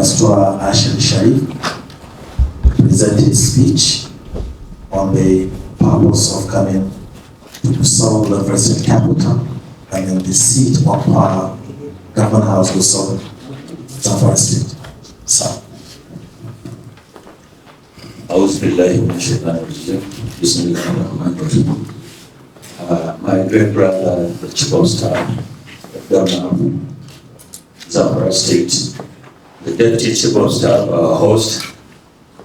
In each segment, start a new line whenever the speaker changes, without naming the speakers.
Pastor Ashel Sharif present his speech on the purpose of coming to Gusau, the Restraint capital, and then the seat of our government house, Gusau, Zamfara State. So.
My great brother, the Chief of Staff, the Governor of Zamfara State, the Deputy Chief of Staff, our host,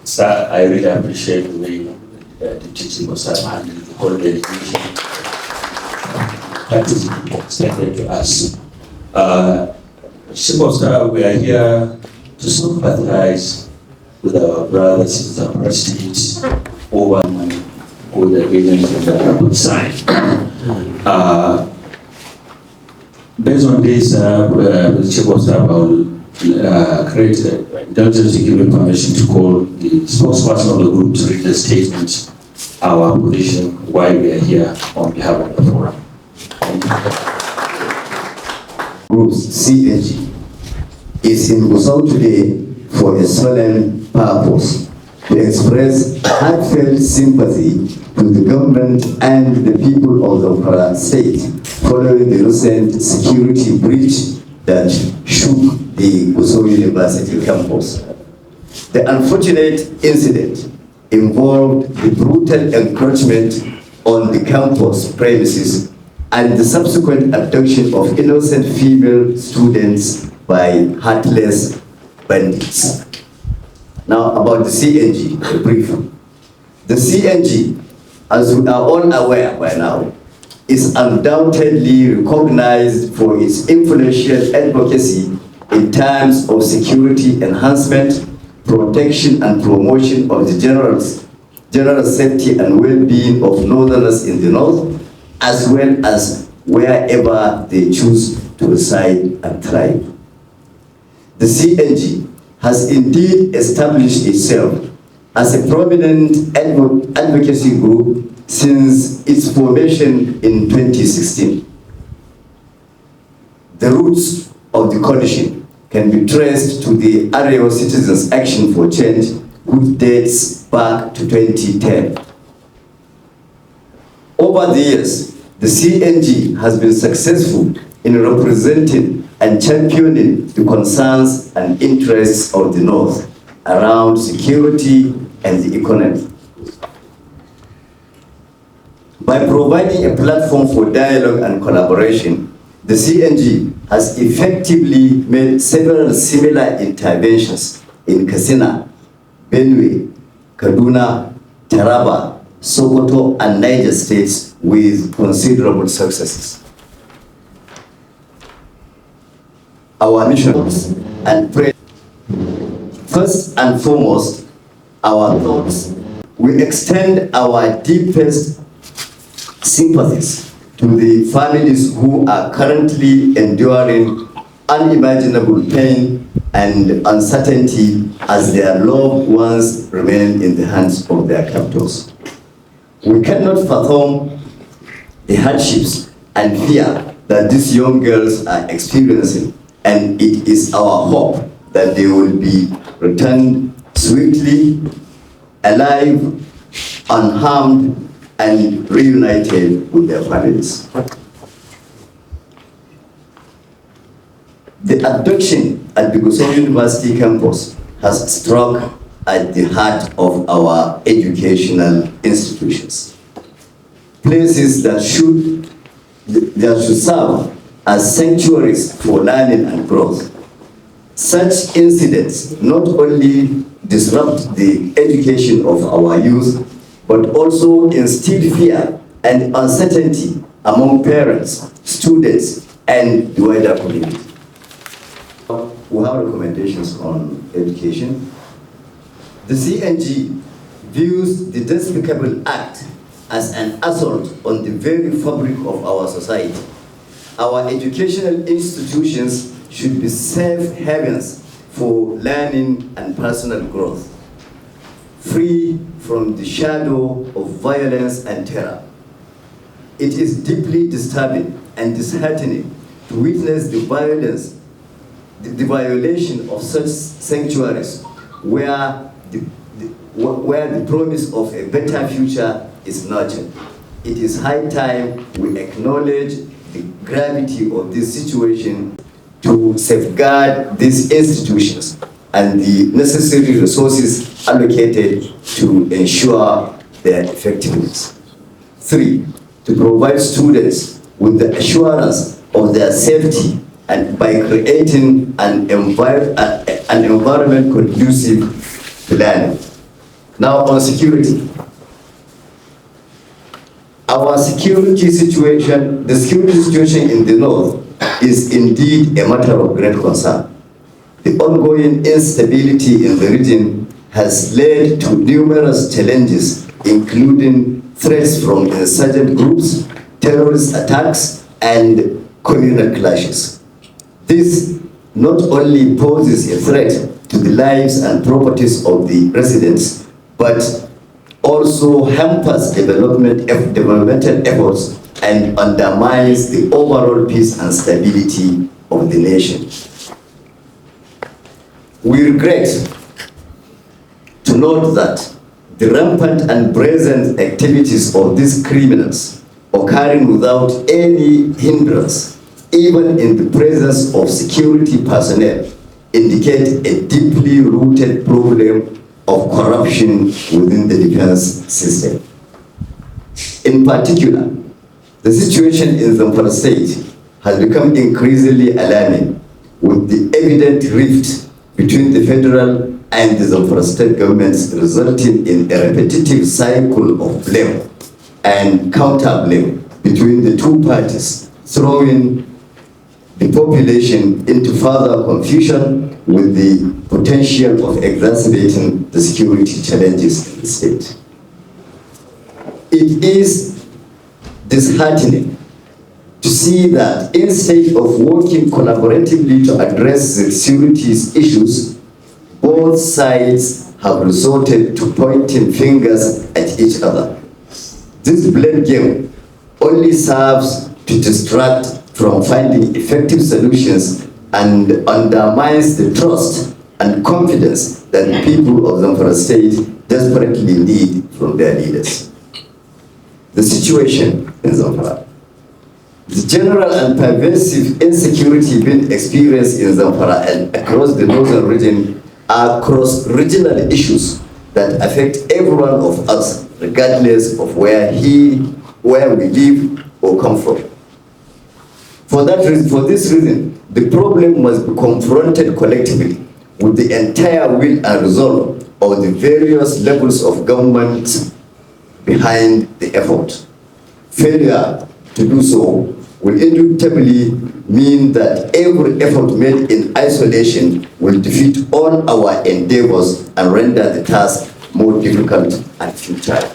sir, I really appreciate the way the Deputy Chief of Staff handled the whole delegation that is extended to us. Chief of Staff, we are here to sympathize with our brothers in Zamfara State over with the agreement of the Rapid side. Based on this, the Chief of Staff will create indulgence to give me permission to call the spokesperson of the group to read the statement, our position, why we are here on behalf of the forum.
Group's synagy is in Gusau today for a solemn purpose, to express heartfelt sympathy to the government and the people of Zamfara State following the recent security breach that shook the Gusau University campus. The unfortunate incident involved the brutal encroachment on the campus premises and the subsequent abduction of innocent female students by heartless bandits. Now about the synagy, a brief. The synagy, as we are all aware by now, is undoubtedly recognized for its influential advocacy in terms of security enhancement, protection and promotion of the general safety and well-being of northerners in the north, as well as wherever they choose to reside and thrive. The synagy has indeed established itself as a prominent advocacy group since its formation in 2016. The roots of the coalition can be traced to the Arewa Citizens Action for Change, which dates back to 2010. Over the years, the synagy has been successful in representing and championing the concerns and interests of the North around security and the economy. By providing a platform for dialogue and collaboration, the synagy has effectively made several similar interventions in Katsina, Benue, Kaduna, Taraba, Sokoto, and Niger states with considerable successes. Our missions and prayer. First and foremost, our thoughts. We extend our deepest sympathies to the families who are currently enduring unimaginable pain and uncertainty as their loved ones remain in the hands of their captors. We cannot fathom the hardships and fear that these young girls are experiencing, and it is our hope that they will be returned swiftly, alive, unharmed, and reunited with their families. The abduction at the Gusau University campus has struck at the heart of our educational institutions. Places that should serve as sanctuaries for learning and growth. Such incidents not only disrupt the education of our youth, but also instill fear and uncertainty among parents, students, and the wider community. We have recommendations on education. The synagy views the despicable act as an assault on the very fabric of our society. Our educational institutions should be safe havens for learning and personal growth, free from the shadow of violence and terror. It is deeply disturbing and disheartening to witness the violence the violation of such sanctuaries where the promise of a better future is nurtured. It is high time we acknowledge the gravity of this situation to safeguard these institutions and the necessary resources allocated to ensure their effectiveness. 3, to provide students with the assurance of their safety and by creating an environment conducive to learning. Now on security. Our security situation, the security situation in the north is indeed a matter of great concern. The ongoing instability in the region has led to numerous challenges, including threats from insurgent groups, terrorist attacks, and communal clashes. This not only poses a threat to the lives and properties of the residents, but also hampers developmental efforts and undermines the overall peace and stability of the nation. We regret to note that the rampant and brazen activities of these criminals occurring without any hindrance, even in the presence of security personnel, indicate a deeply rooted problem of corruption within the defense system. In particular, the situation in Zamfara State has become increasingly alarming, with the evident rift between the federal and the Zamfara State governments resulting in a repetitive cycle of blame and counter-blame between the two parties, throwing the population into further confusion with the potential of exacerbating the security challenges in the state. It is disheartening to see that instead of working collaboratively to address the security issues, both sides have resorted to pointing fingers at each other. This blame game only serves to distract from finding effective solutions and undermines the trust and confidence that the people of Zamfara State desperately need from their leaders. The situation in Zamfara. The general and pervasive insecurity being experienced in Zamfara and across the northern region are cross-regional issues that affect every one of us, regardless of where we live or come from. For this reason, the problem must be confronted collectively with the entire will and resolve of the various levels of government behind the effort. Failure to do so will inevitably mean that every effort made in isolation will defeat all our endeavors and render the task more difficult and futile.